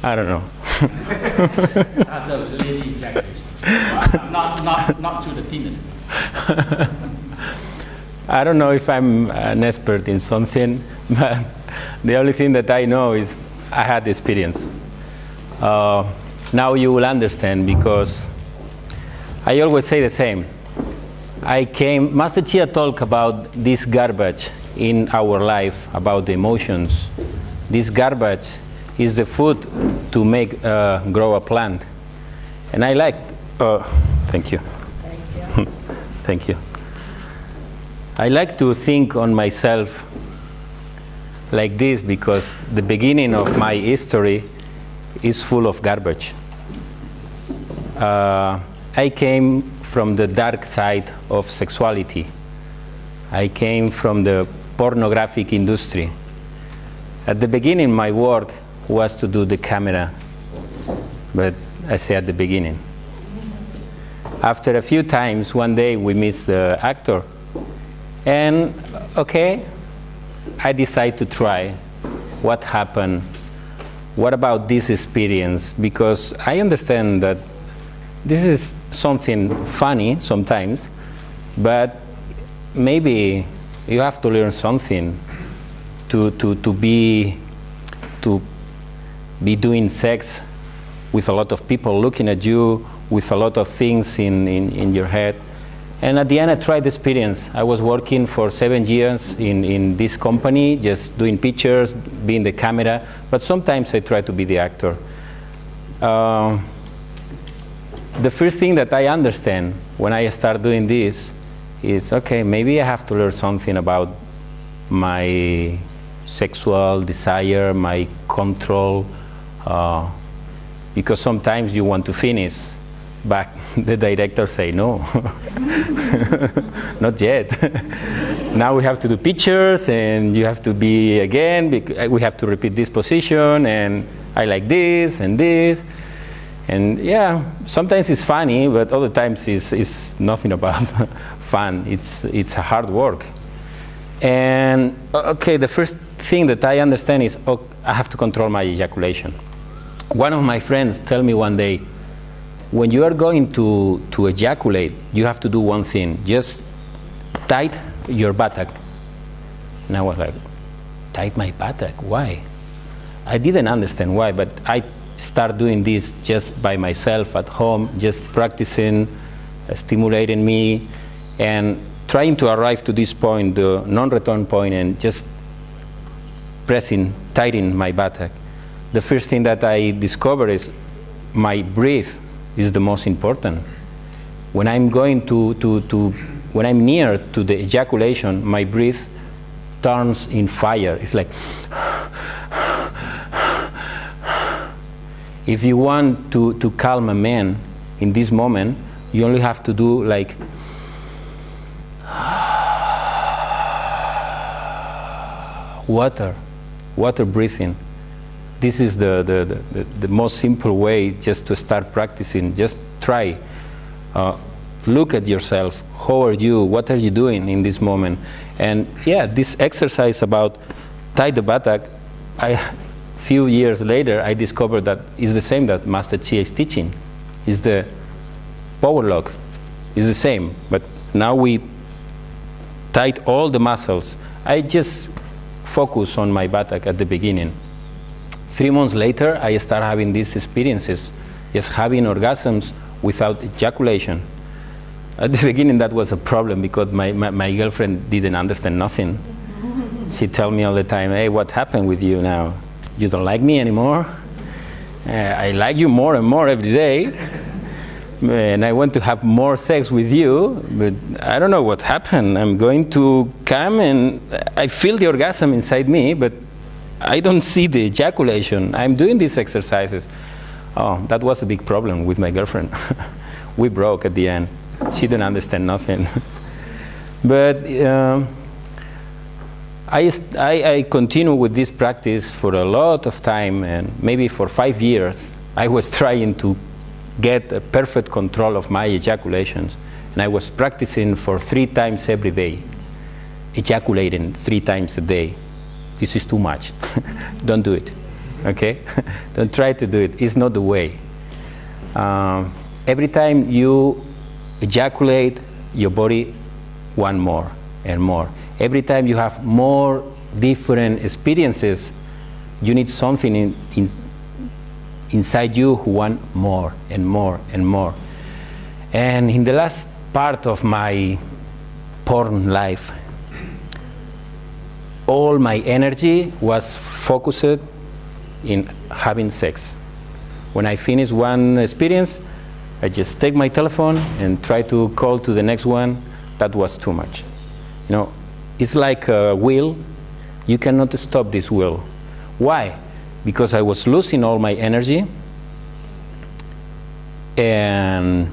I don't know. As a lady ejaculation. Not to the penis. I don't know if I'm an expert in something, but the only thing that I know is I had the experience. Now you will understand, because I always say the same. Master Chia talked about this garbage in our life, about the emotions. This garbage is the food to make grow a plant. And I like, thank you. Thank you. Thank you. I like to think on myself like this, because the beginning of my history is full of garbage. I came from the dark side of sexuality. I came from the pornographic industry. At the beginning, my work was to do the camera, but I say at the beginning. After a few times, one day we missed the actor, and okay, I decided to try what happened. What about this experience? Because I understand that this is something funny sometimes, but maybe you have to learn something to be doing sex with a lot of people looking at you, with a lot of things in your head. And at the end, I tried the experience. I was working for 7 years in this company, just doing pictures, being the camera, but sometimes I try to be the actor. The first thing that I understand when I start doing this is, okay, maybe I have to learn something about my sexual desire, my control, because sometimes you want to finish, but the director say no, not yet. Now we have to do pictures, and you have to be again, we have to repeat this position, and I like this and this. And yeah, sometimes it's funny, but other times it's nothing about fun. It's a hard work. And okay, the first thing that I understand is, I have to control my ejaculation. One of my friends told me one day, when you are going to ejaculate, you have to do one thing: just tight your buttock. And I was like, tight my buttock? Why? I didn't understand why, but I start doing this just by myself at home, just practicing, stimulating me, and trying to arrive to this point, the non-return point, and just pressing, tightening my buttock. The first thing that I discover is my breath is the most important. When I'm going when I'm near to the ejaculation, my breath turns in fire. It's like, if you want to calm a man in this moment, you only have to do like water breathing. This is the most simple way just to start practicing. Just try. Look at yourself. How are you? What are you doing in this moment? And yeah, this exercise about tie the buttock, few years later, I discovered that it's the same that Master Chia is teaching. It's the power lock. It's the same, but now we tight all the muscles. I just focus on my buttock at the beginning. 3 months later, I start having these experiences, just having orgasms without ejaculation. At the beginning, that was a problem because my girlfriend didn't understand nothing. She tell me all the time, hey, what happened with you now? You don't like me anymore? I like you more and more every day. And I want to have more sex with you, but I don't know what happened. I'm going to come and I feel the orgasm inside me, but I don't see the ejaculation. I'm doing these exercises. Oh, that was a big problem with my girlfriend. We broke at the end. She didn't understand nothing. But I continue with this practice for a lot of time, and maybe for 5 years. I was trying to get a perfect control of my ejaculations, and I was practicing for 3 times every day, ejaculating 3 times a day. This is too much. Don't do it. okay? Don't try to do it. It's not the way. Every time you ejaculate, your body wants more and more. Every time you have more different experiences, you need something inside you who want more and more and more. And in the last part of my porn life, all my energy was focused in having sex. When I finish one experience, I just take my telephone and try to call to the next one. That was too much. You know, it's like a wheel. You cannot stop this wheel. Why? Because I was losing all my energy, and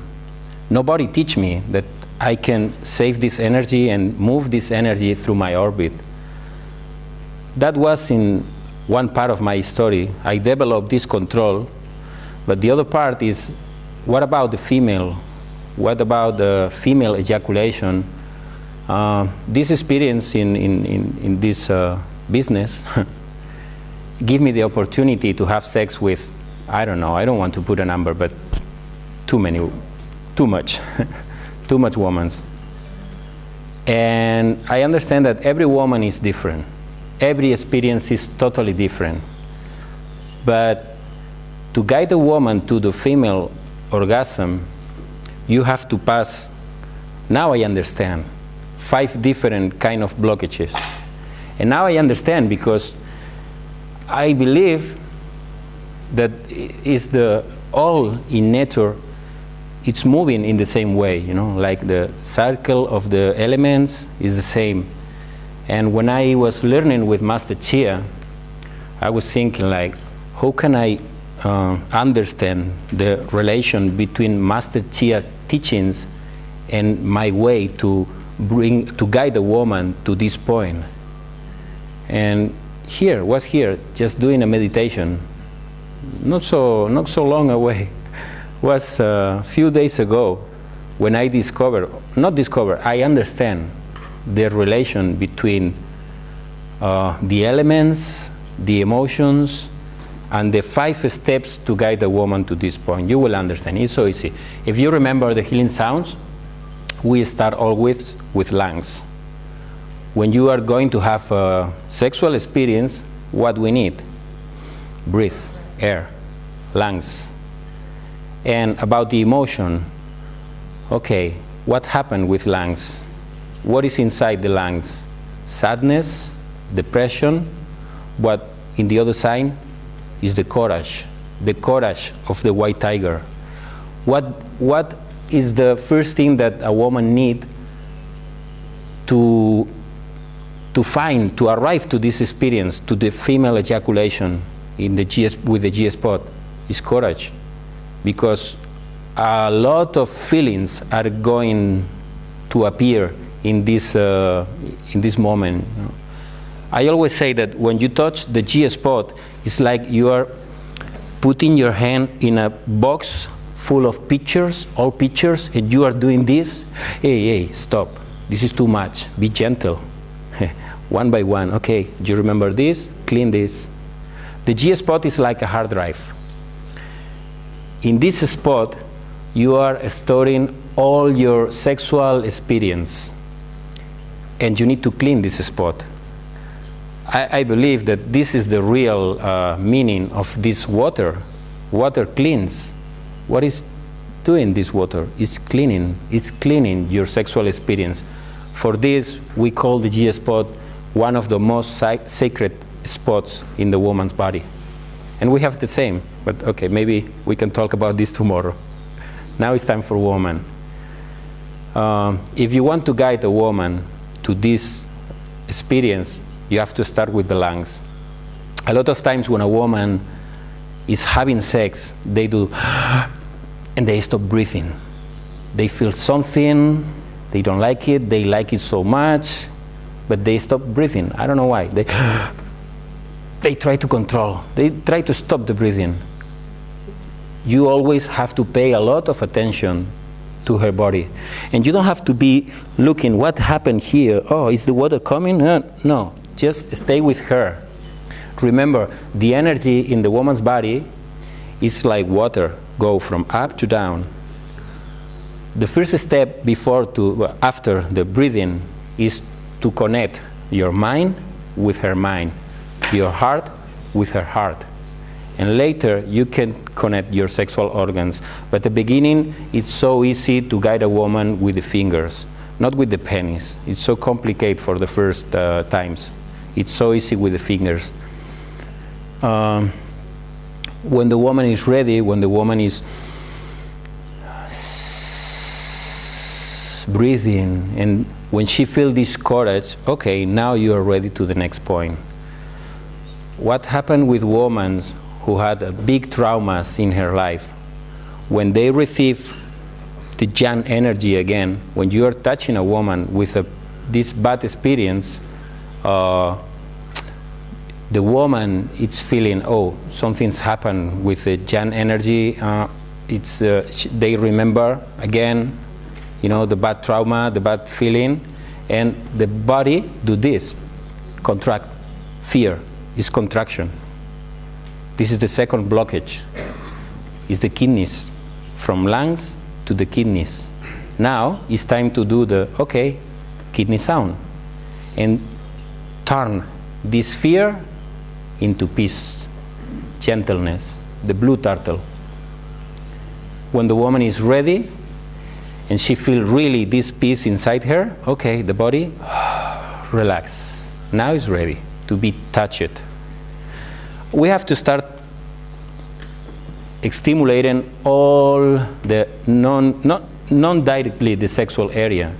nobody teach me that I can save this energy and move this energy through my orbit. That was in one part of my story. I developed this control, but the other part is, what about the female? What about the female ejaculation? This experience in this business give me the opportunity to have sex with, I don't know, I don't want to put a number, but too much women. And I understand that every woman is different. Every experience is totally different. But to guide a woman to the female orgasm, you have to pass, now I understand, 5 different kind of blockages. And now I understand, because I believe that is the all in nature, it's moving in the same way, you know, like the circle of the elements is the same. And when I was learning with Master Chia, I was thinking, like, how can I understand the relation between Master Chia teachings and my way to guide a woman to this point. And was here just doing a meditation, not so long away. Was a few days ago when I I understand the relation between the elements, the emotions, and the 5 steps to guide a woman to this point. You will understand. It's so easy. If you remember the healing sounds, we start always with lungs. When you are going to have a sexual experience, what we need? Breathe, air, lungs. And about the emotion, okay, what happened with lungs? What is inside the lungs? Sadness, depression. What in the other side is the courage of the white tiger. What is the first thing that a woman needs to arrive to this experience, to the female ejaculation with the G spot? Is courage. Because a lot of feelings are going to appear in this moment. You know? I always say that when you touch the G spot, it's like you are putting your hand in a box full of pictures, all pictures, and you are doing this. Hey, stop. This is too much. Be gentle. One by one. Okay, do you remember this? Clean this. The G spot is like a hard drive. In this spot, you are storing all your sexual experience, and you need to clean this spot. I believe that this is the real meaning of this water. Water cleans. What is doing this water? It's cleaning your sexual experience. For this, we call the G spot one of the most sacred spots in the woman's body. And we have the same, but okay, maybe we can talk about this tomorrow. Now it's time for woman. If you want to guide a woman to this experience, you have to start with the lungs. A lot of times when a woman is having sex, they do, and they stop breathing. They feel something, they don't like it, they like it so much, but they stop breathing. I don't know why. They try to control, they try to stop the breathing. You always have to pay a lot of attention to her body. And you don't have to be looking what happened here. Oh, is the water coming? No, just stay with her. Remember, the energy in the woman's body is like water, go from up to down. The first step after the breathing is to connect your mind with her mind, your heart with her heart. And later you can connect your sexual organs. But at the beginning, it's so easy to guide a woman with the fingers, not with the penis. It's so complicated for the first times. It's so easy with the fingers. When the woman is ready, when the woman is breathing, and when she feels this courage, okay, now you are ready to the next point. What happened with women who had big traumas in her life? When they receive the yang energy again, when you are touching a woman with this bad experience, the woman is feeling, oh, something's happened with the yang energy. They remember again, the bad trauma, the bad feeling, and the body do this, contract. Fear is contraction. This is the second blockage. It's the kidneys, from lungs to the kidneys. Now it's time to do the, kidney sound, and turn this fear into peace, gentleness, the blue turtle. When the woman is ready, and she feels really this peace inside her, the body, relax. Now it's ready to be touched. We have to start stimulating all the non-directly the sexual area.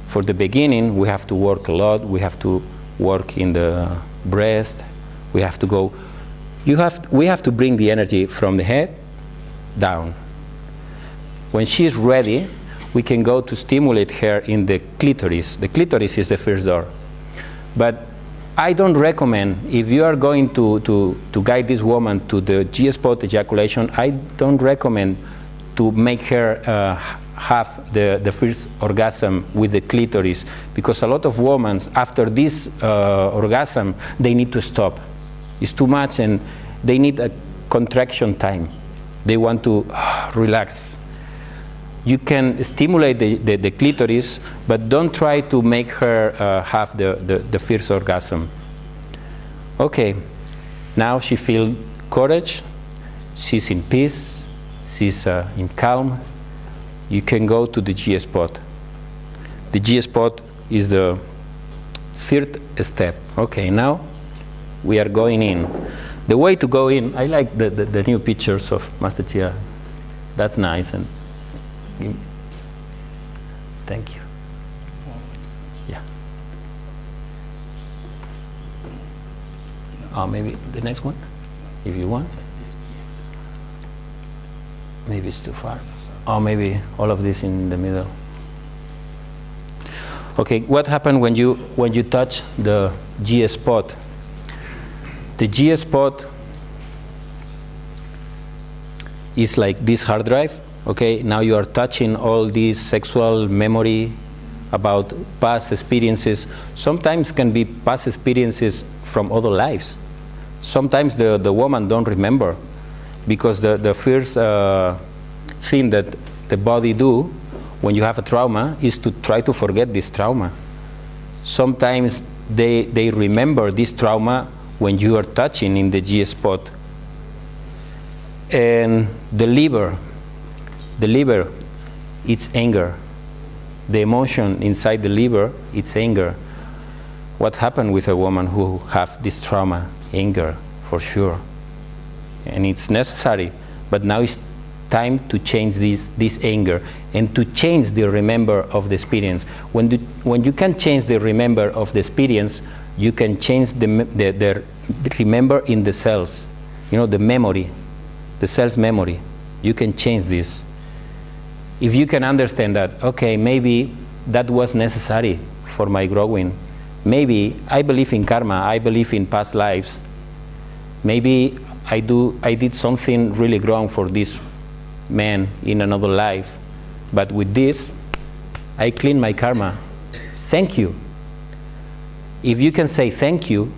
For the beginning, we have to work a lot. We have to work in the breast. We have to go. We have to bring the energy from the head down. When she is ready, we can go to stimulate her in the clitoris. The clitoris is the first door. But I don't recommend, if you are going to guide this woman to the G-spot ejaculation, I don't recommend to make her have the first orgasm with the clitoris, because a lot of women, after this orgasm, they need to stop. It's too much, and they need a contraction time. They want to relax. You can stimulate the clitoris, but don't try to make her have the first orgasm. Okay, now she feels courage, she's in peace, she's in calm. You can go to the G-spot. The G-spot is the third step. Okay, now we are going in. The way to go in, I like the new pictures of Master Chia. That's nice. And thank you. Yeah. Maybe the next one, if you want. Maybe it's too far. Or maybe all of this in the middle. Okay, what happened when you touch the G-spot? The G-spot is like this hard drive. Okay, now you are touching all these sexual memory about past experiences. Sometimes can be past experiences from other lives. Sometimes the woman don't remember, because the first thing that the body do when you have a trauma is to try to forget this trauma. Sometimes they remember this trauma when you are touching in the G-spot. And the liver, it's anger. The emotion inside the liver, it's anger. What happened with a woman who have this trauma? Anger, for sure. And it's necessary, but now it's time to change this anger and to change the remember of the experience. When you can change the remember of the experience, you can change the remember in the cells. The memory, the cell's memory. You can change this. If you can understand that, okay, maybe that was necessary for my growing. Maybe I believe in karma, I believe in past lives. Maybe I did something really wrong for this man in another life. But with this, I clean my karma. Thank you. If you can say thank you,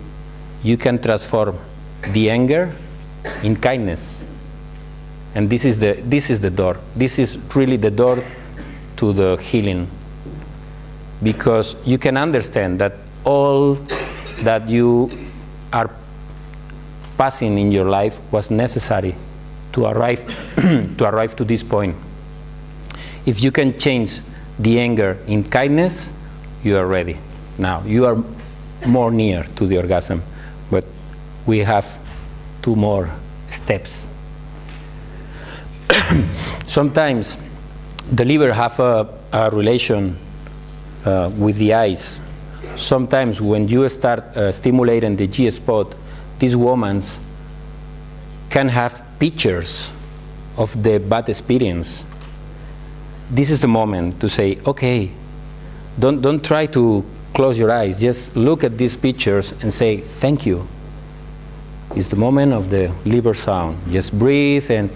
you can transform the anger in kindness. And this is the door. This is really the door to the healing. Because you can understand that all that you are passing in your life was necessary to arrive to this point. If you can change the anger in kindness, you are ready. Now, you are more near to the orgasm, but we have 2 more steps. Sometimes the liver have a relation with the eyes. Sometimes when you start stimulating the G-spot, these women can have pictures of the bad experience. This is the moment to say, okay, don't try to close your eyes. Just look at these pictures and say, thank you. It's the moment of the liver sound. Just breathe and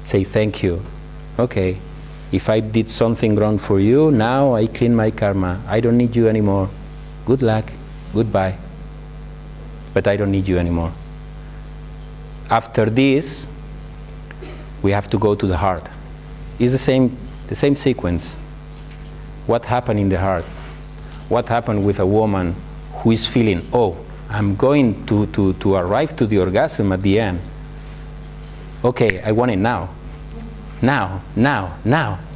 say thank you. Okay, if I did something wrong for you, now I clean my karma. I don't need you anymore. Good luck, goodbye. But I don't need you anymore. After this, we have to go to the heart. It's the same sequence. What happened in the heart? What happened with a woman who is feeling, oh, I'm going to arrive to the orgasm at the end. Okay, I want it now. Now.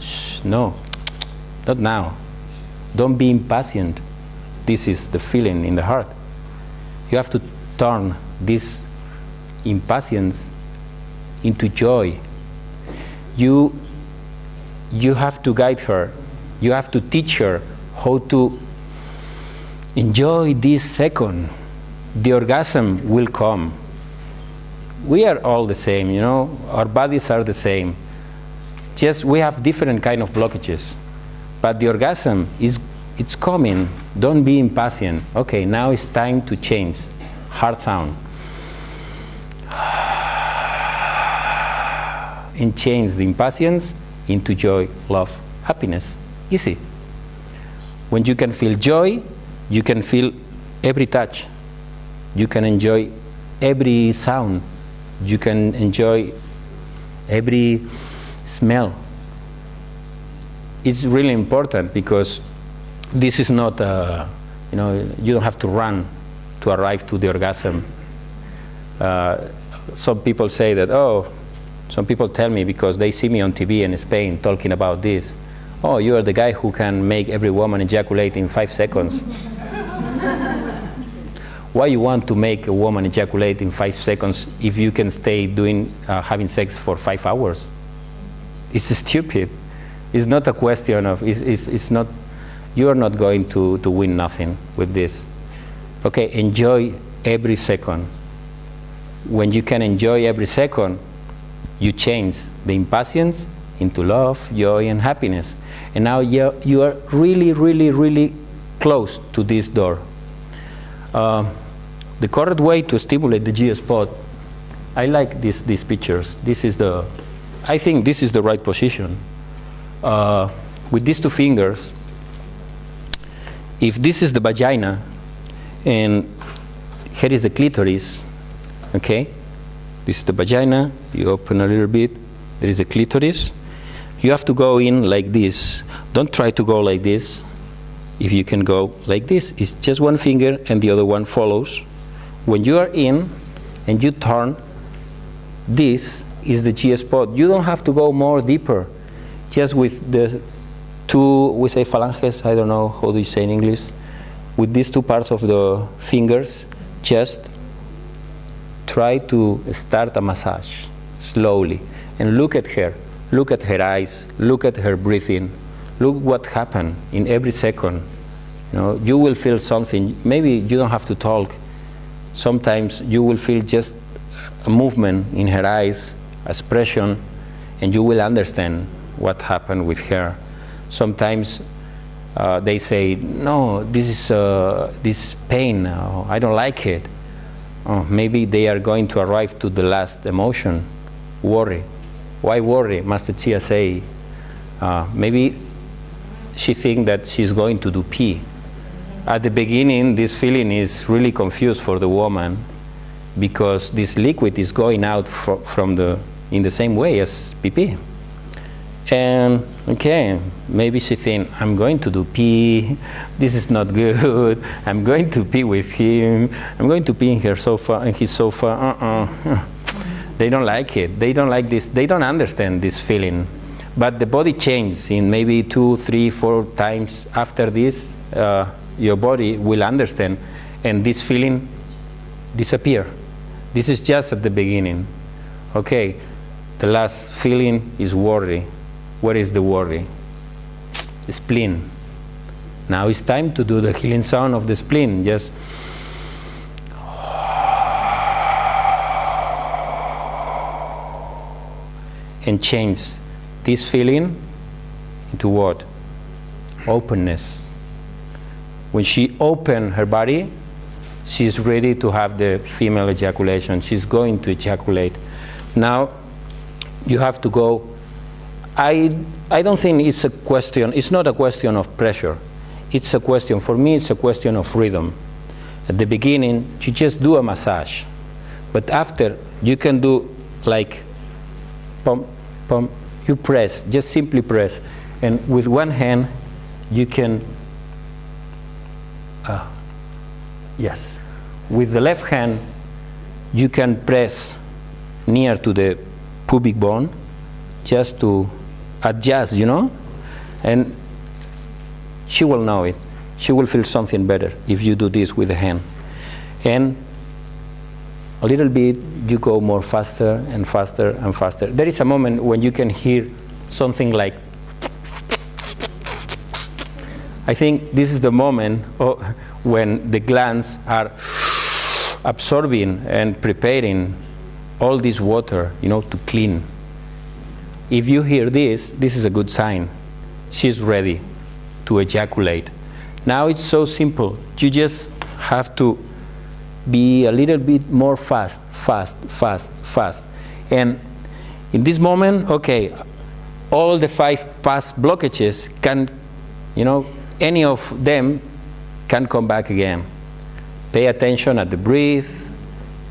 Shh, no, not now. Don't be impatient. This is the feeling in the heart. You have to turn this impatience into joy. You have to guide her. You have to teach her how to enjoy this second. The orgasm will come. We are all the same, you know. Our bodies are the same. Just we have different kind of blockages. But the orgasm it's coming. Don't be impatient. Okay, now it's time to change. Heart sound. And change the impatience into joy, love, happiness. Easy. When you can feel joy, you can feel every touch. You can enjoy every sound. You can enjoy every smell. It's really important because this is not, you don't have to run to arrive to the orgasm. Some people say that, some people tell me because they see me on TV in Spain talking about this. Oh, you are the guy who can make every woman ejaculate in 5 seconds. Why you want to make a woman ejaculate in 5 seconds if you can stay having sex for 5 hours? It's stupid. It's not a question of, it's not, you are not going to win nothing with this. Okay, enjoy every second. When you can enjoy every second, you change the impatience into love, joy, and happiness. And now you are really, really, really close to this door. The correct way to stimulate the G-spot, I like these pictures. I think this is the right position. With these 2 fingers, if this is the vagina, and here is the clitoris, okay? This is the vagina, you open a little bit, there is the clitoris. You have to go in like this. Don't try to go like this. If you can go like this, it's just 1 finger and the other one follows. When you are in and you turn, this is the G-spot. You don't have to go more deeper. Just with the 2, we say phalanges, I don't know, how do you say in English? With these 2 parts of the fingers, just try to start a massage slowly. And look at her. Look at her eyes. Look at her breathing. Look what happened in every second. You will feel something. Maybe you don't have to talk. Sometimes you will feel just a movement in her eyes, expression, and you will understand what happened with her. Sometimes they say, no, this is pain. I don't like it. Maybe they are going to arrive to the last emotion, worry. Why worry? Master Chia say, maybe she thinks that she's going to do pee. At the beginning, this feeling is really confused for the woman because this liquid is going out in the same way as pee-pee. And okay, maybe she thinks, I'm going to do pee, this is not good, I'm going to pee with him, I'm going to pee in his sofa, They don't like it, they don't like this, they don't understand this feeling. But the body changes in maybe 2, 3, 4 times after this, your body will understand, and this feeling disappear. This is just at the beginning. Okay, the last feeling is worry. What is the worry? The spleen. Now it's time to do the healing sound of the spleen. Just and change this feeling into what? Openness. When she opens her body, she's ready to have the female ejaculation. She's going to ejaculate. Now you have to go. I don't think it's a question, it's not a question of pressure. It's a question, for me, it's a question of rhythm. At the beginning, you just do a massage. But after, you can do like, pump, pump, you press, just simply press. And with one hand, you can, yes. With the left hand, you can press near to the pubic bone, just to adjust, and she will know it. She will feel something better if you do this with the hand. And a little bit, you go more faster and faster and faster. There is a moment when you can hear something like, I think this is the moment when the glands are absorbing and preparing all this water, to clean. If you hear this is a good sign. She's ready to ejaculate. Now it's so simple. You just have to be a little bit more fast. And in this moment, okay, all the 5 past blockages can, any of them can come back again. Pay attention at the breath.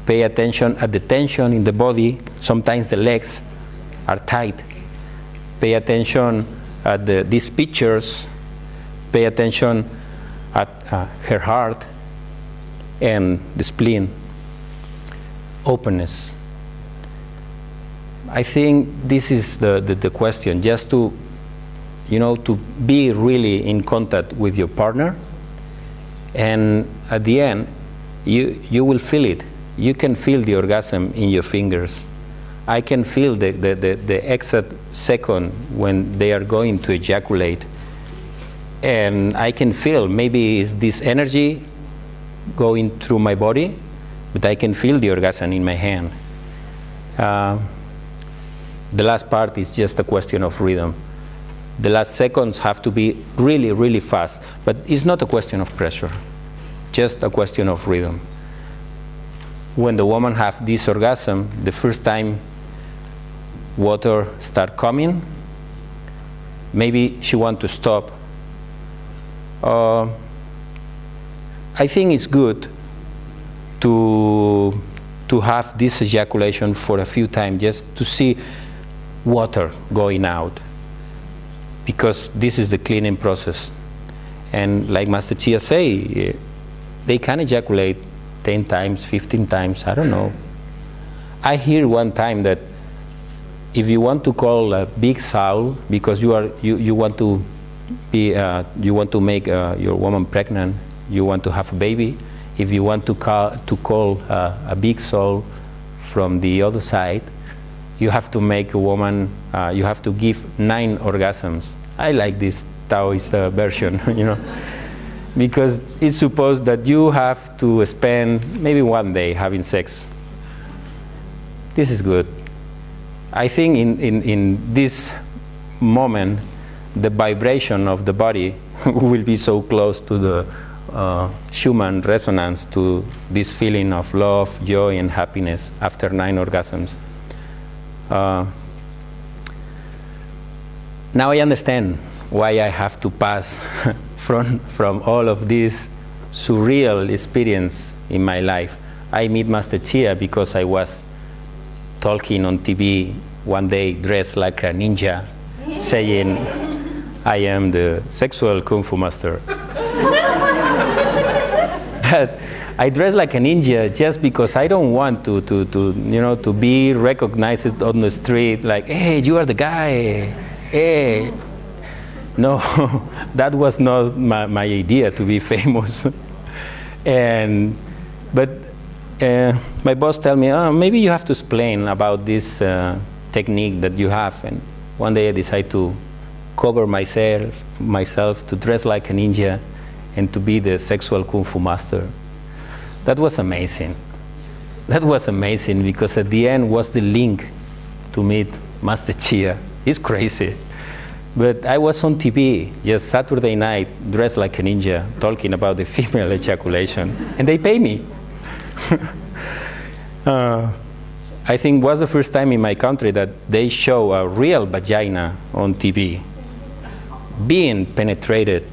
Pay attention at the tension in the body. Sometimes the legs are tight. Pay attention at these pictures. Pay attention at her heart and the spleen. Openness. I think this is the question, just to, to be really in contact with your partner, and at the end, you will feel it. You can feel the orgasm in your fingers. I can feel the exact second when they are going to ejaculate. And I can feel, maybe it's this energy going through my body, but I can feel the orgasm in my hand. The last part is just a question of rhythm. The last seconds have to be really, really fast, but it's not a question of pressure, just a question of rhythm. When the woman has this orgasm, the first time water start coming, maybe she wants to stop. I think it's good to have this ejaculation for a few times, just to see water going out, because this is the cleaning process. And like Master Chia say, they can ejaculate 10 times, 15 times, I don't know. I hear one time that if you want to call a big soul because you want to be you want to make your woman pregnant, you want to have a baby. If you want to call a big soul from the other side, you have to make a woman. You have to give 9 orgasms. I like this Taoist version, because it's supposed that you have to spend maybe 1 day having sex. This is good. I think in this moment, the vibration of the body will be so close to the Schumann resonance, to this feeling of love, joy, and happiness after 9 orgasms. Now I understand why I have to pass from all of these surreal experience in my life. I meet Master Chia because I was talking on TV one day dressed like a ninja, saying, I am the sexual Kung Fu master. But I dress like a ninja just because I don't want to be recognized on the street like, hey, you are the guy, hey. No, that was not my idea to be famous. But my boss told me, oh, maybe you have to explain about this technique that you have. And one day I decided to cover myself to dress like a ninja and to be the sexual Kung Fu master. That was amazing. That was amazing because at the end was the link to meet Master Chia. It's crazy. But I was on TV just Saturday night, dressed like a ninja, talking about the female ejaculation, and they pay me. I think it was the first time in my country that they show a real vagina on TV, being penetrated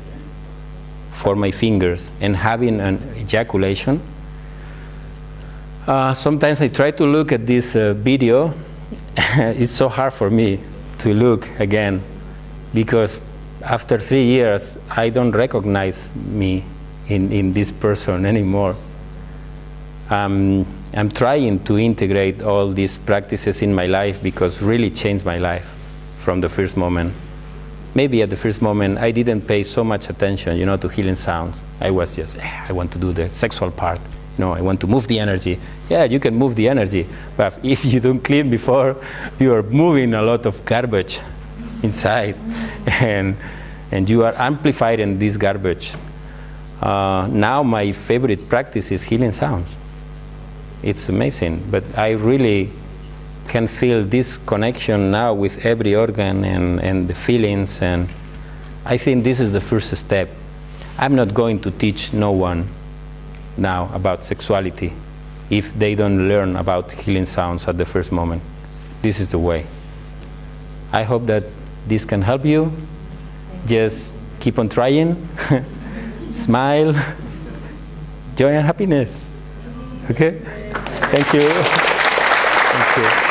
for my fingers and having an ejaculation. Sometimes I try to look at this video. It's so hard for me to look again, because after 3 years, I don't recognize me in this person anymore. I'm trying to integrate all these practices in my life because really changed my life from the first moment. Maybe at the first moment, I didn't pay so much attention, to healing sounds. I was just, I want to do the sexual part. I want to move the energy. Yeah, you can move the energy, but if you don't clean before, you are moving a lot of garbage inside, and you are amplifying this garbage. Now my favorite practice is healing sounds. It's amazing, but I really can feel this connection now with every organ and the feelings, and I think this is the first step. I'm not going to teach no one now about sexuality if they don't learn about healing sounds at the first moment. This is the way. I hope that this can help you. Just keep on trying. Smile. Joy and happiness. Okay? Thank you. Thank you.